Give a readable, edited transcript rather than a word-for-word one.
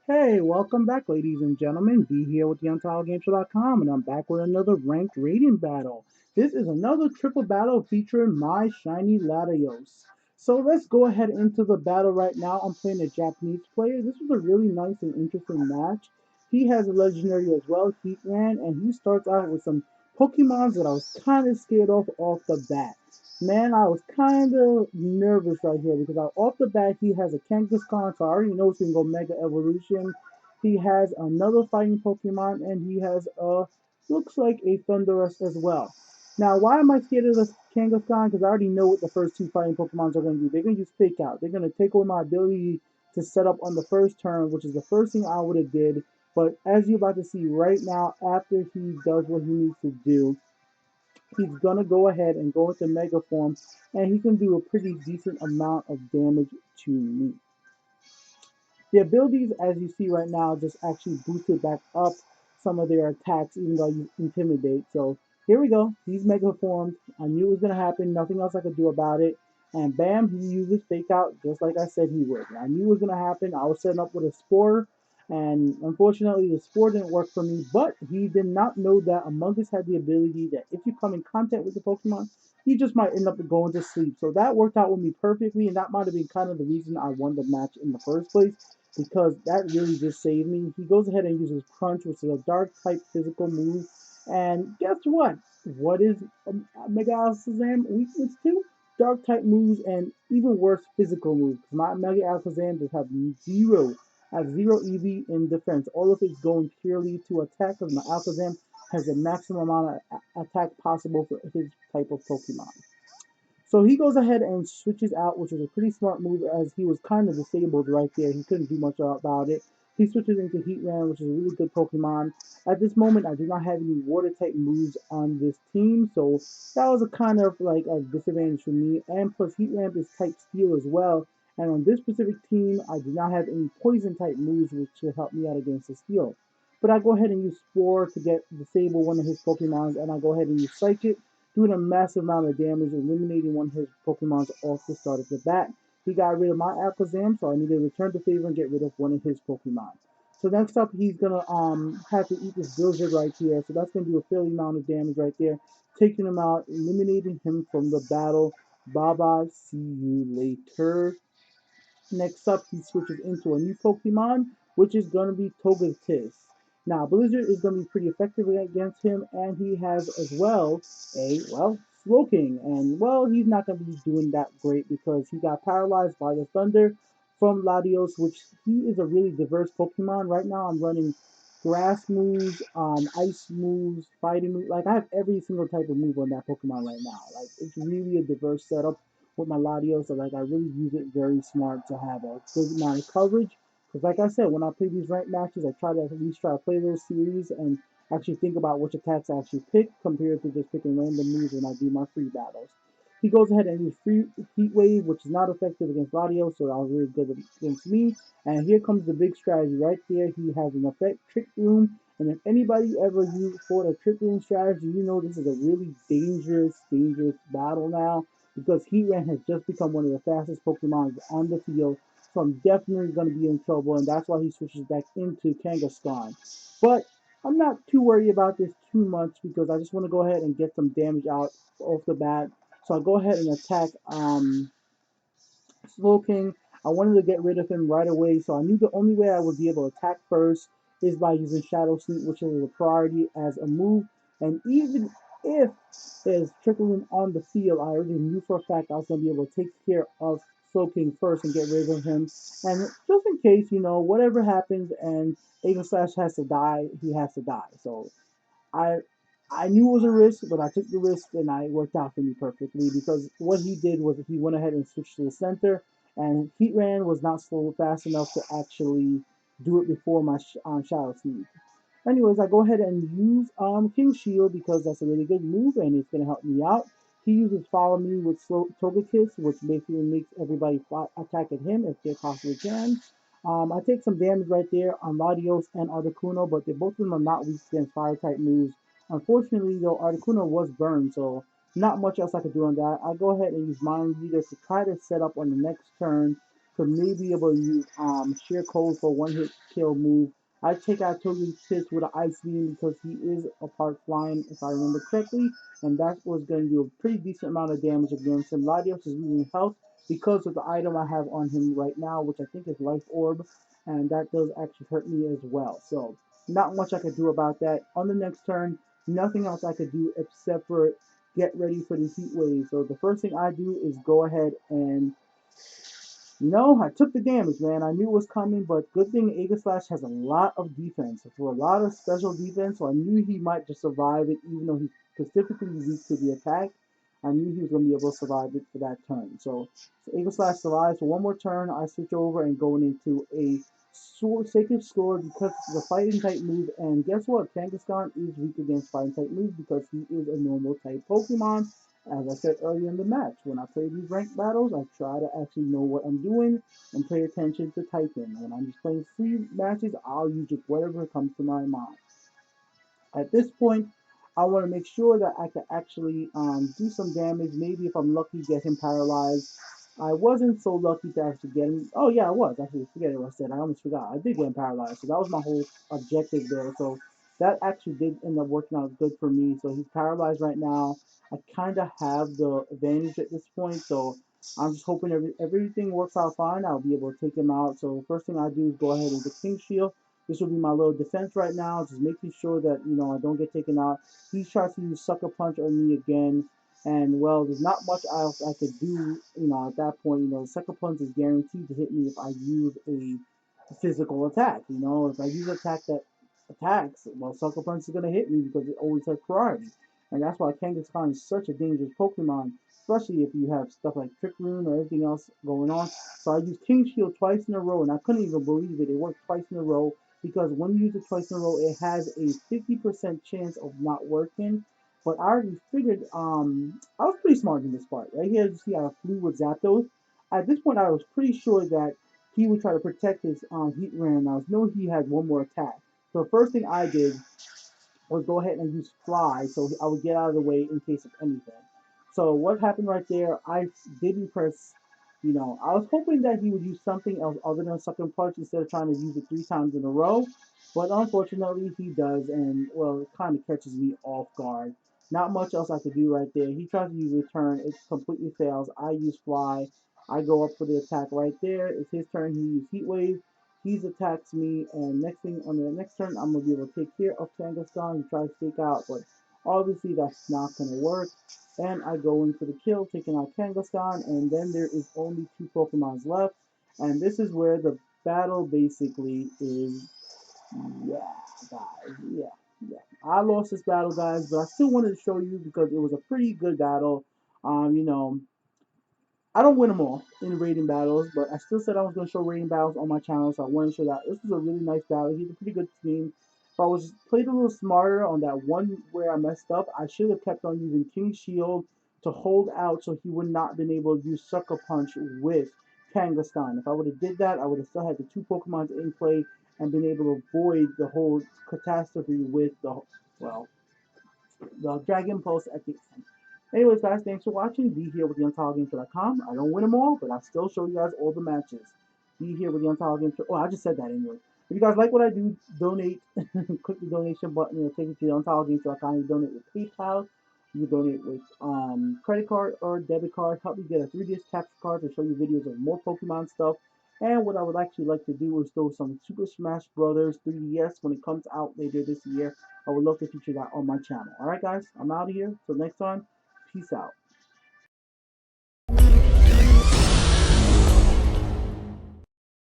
Hey, welcome back, ladies and gentlemen. B here with the UntitledGameShow.com, and I'm back with another ranked rating battle. This is another triple battle featuring my shiny Latios. So let's go ahead into the battle right now. I'm playing a Japanese player. This was a really nice and interesting match. He has a legendary as well, Heatran, and he starts out with some Pokemons that I was kind of scared of off the bat. Man, I was kind of nervous right here because off the bat he has a Kangaskhan, so I already know it's gonna go Mega Evolution. He has another fighting Pokemon, and he has looks like a Thundurus as well. Now, why am I scared of the Kangaskhan? Because I already know what the first two fighting Pokemons are gonna do. They're gonna use Fake Out. They're gonna take away my ability to set up on the first turn, which is the first thing I would have did. But as you're about to see right now, after he does what he needs to do, he's gonna go ahead and go into Mega Form, and he can do a pretty decent amount of damage to me. The abilities, as you see right now, just actually boosted back up some of their attacks, even though you intimidate. So here we go. He's Mega Formed. I knew it was gonna happen. Nothing else I could do about it. And bam, he uses Fake Out just like I said he would. I knew it was gonna happen. I was setting up with a Spore, and unfortunately, the Spore didn't work for me. But he did not know that Among Us had the ability that if you come in contact with the Pokemon, he just might end up going to sleep. So that worked out with me perfectly, and that might have been kind of the reason I won the match in the first place because that really just saved me. He goes ahead and uses Crunch, which is a dark type physical move. And guess what? What is Mega Alakazam weakness to? Dark type moves and even worse physical moves. My Mega Alakazam just has zero EV in defense. All of it's going purely to attack because my Alakazam has the maximum amount of attack possible for his type of Pokemon. So he goes ahead and switches out, which is a pretty smart move as he was kind of disabled right there. He couldn't do much about it. He switches into Heatran, which is a really good Pokemon. At this moment, I do not have any water type moves on this team, so that was a kind of like a disadvantage for me. And plus, Heatran is type Steel as well. And on this specific team, I do not have any poison type moves, which should help me out against the Steel. But I go ahead and use Spore to get disable one of his Pokemons, and I go ahead and use Psychic, doing a massive amount of damage, eliminating one of his Pokemons off the start of the bat. He got rid of my Alakazam, so I need to return the favor and get rid of one of his Pokemon. So next up, he's gonna have to eat this Blizzard right here. So that's gonna do a fairly amount of damage right there, taking him out, eliminating him from the battle. Bye bye, see you later. Next up, he switches into a new Pokemon, which is going to be Togekiss. Now, Blizzard is going to be pretty effective against him, and he has as well Slowking. And, well, he's not going to be doing that great because he got paralyzed by the Thunder from Latios, which he is a really diverse Pokemon. Right now, I'm running grass moves, ice moves, fighting moves. Like, I have every single type of move on that Pokemon right now. Like, it's really a diverse setup with my Latios, so like I really use it very smart to have a good amount of coverage. Because like I said, when I play these ranked matches, I try to at least try to play those series and actually think about which attacks I actually pick compared to just picking random moves when I do my free battles. He goes ahead and uses free Heat Wave, which is not effective against Latios, so that was really good against me. And here comes the big strategy right there. He has an effect Trick Room, and if anybody ever used for the Trick Room strategy, you know this is a really dangerous battle now because Heatran has just become one of the fastest Pokemon on the field. So I'm definitely going to be in trouble, and that's why he switches back into Kangaskhan. But I'm not too worried about this too much because I just want to go ahead and get some damage out off the bat. So I go ahead and attack Slowking. I wanted to get rid of him right away, so I knew the only way I would be able to attack first is by using Shadow Sneak, which is a priority as a move. And even if there's trickling on the field, I already knew for a fact I was going to be able to take care of Slowking first and get rid of him. And just in case, whatever happens and Slash has to die, he has to die. So I I knew it was a risk, but I took the risk and it worked out for me perfectly because what he did was he went ahead and switched to the center, and Heatran was not slow fast enough to actually do it before my Shadow Sneak. Anyways, I go ahead and use King Shield because that's a really good move and it's going to help me out. He uses Follow Me with Togekiss, which basically makes everybody attack at him if they possibly can. I take some damage right there on Latios and Articuno, but both of them are not weak against fire type moves. Unfortunately, though, Articuno was burned, so not much else I could do on that. I go ahead and use Mind Reader to try to set up on the next turn to maybe able to use sheer code for one hit kill move. I take out Toge's Piss with an Ice Beam because he is a part flying, if I remember correctly, and that was going to do a pretty decent amount of damage against him. Latios is losing health because of the item I have on him right now, which I think is Life Orb, and that does actually hurt me as well. So not much I could do about that. On the next turn, nothing else I could do except for get ready for the heat wave. So the first thing I do is go ahead and I took the damage, man. I knew it was coming, but good thing Aegislash has a lot of defense. For a lot of special defense, so I knew he might just survive it, even though he's specifically weak to the attack. I knew he was going to be able to survive it for that turn. So Aegislash survives for one more turn. I switch over and going into a Sacred Sword because it's a fighting type move. And guess what? Kangaskhan is weak against fighting type moves because he is a normal type Pokemon. As I said earlier in the match, when I play these ranked battles, I try to actually know what I'm doing and pay attention to typing. When I'm just playing free matches, I'll use just whatever comes to my mind. At this point, I want to make sure that I can actually do some damage. Maybe if I'm lucky, get him paralyzed. I wasn't so lucky to actually get him. Oh yeah, I was actually. Forget what I said. I almost forgot. I did get him paralyzed, so that was my whole objective there. So that actually did end up working out good for me. So he's paralyzed right now. I kind of have the advantage at this point, so I'm just hoping everything works out fine. I'll be able to take him out. So first thing I do is go ahead and get King Shield. This will be my little defense right now, just making sure that, I don't get taken out. He tries to use Sucker Punch on me again, and, well, there's not much else I could do, at that point. Sucker Punch is guaranteed to hit me if I use a physical attack. If I use an attack that attacks, well, Sucker Punch is going to hit me because it always has priority. And that's why Kangaskhan is such a dangerous Pokemon, especially if you have stuff like Trick Room or anything else going on. So I used King Shield twice in a row, and I couldn't even believe it. It worked twice in a row because when you use it twice in a row, it has a 50% chance of not working. But I already figured, I was pretty smart in this part. Right here, you see I flew with Zapdos. At this point, I was pretty sure that he would try to protect his Heatran. I was know he had one more attack. So the first thing I did was go ahead and use Fly so I would get out of the way in case of anything. So what happened right there, I didn't press, I was hoping that he would use something else other than Sucker Punch instead of trying to use it 3 times in a row. But unfortunately, he does, and, well, it kind of catches me off guard. Not much else I could do right there. He tries to use Return. It completely fails. I use Fly. I go up for the attack right there. It's his turn. He used Heat Wave. He attacks me, and next thing on the next turn, I'm gonna be able to take care of Kangaskhan. He tries to take out, but obviously that's not gonna work. And I go in for the kill, taking out Kangaskhan, and then there is only 2 Pokemons left, and this is where the battle basically is. Yeah, guys, yeah. I lost this battle, guys, but I still wanted to show you because it was a pretty good battle. Um, you know, I don't win them all in rating battles, but I still said I was going to show rating battles on my channel, so I wanted to show that this was a really nice battle. He's a pretty good team. If I was played a little smarter on that one where I messed up, I should have kept on using King Shield to hold out so he would not have been able to use Sucker Punch with Kangaskhan. If I would have did that, I would have still had the 2 Pokemons in play and been able to avoid the whole catastrophe with the Dragon Pulse at the end. Anyways, guys, thanks for watching. Be here with the UntitledGameShow.com. I don't win them all, but I still show you guys all the matches. Be here with the Untitled Game Show. Oh, I just said that anyway. If you guys like what I do, donate. Click the donation button. It'll take you to the UntitledGameShow.com. You donate with PayPal. You can donate with credit card or debit card. Help me get a 3DS capture card to show you videos of more Pokemon stuff. And what I would actually like to do is throw some Super Smash Brothers 3DS when it comes out later this year. I would love to feature that on my channel. Alright, guys, I'm out of here. Till next time, peace out.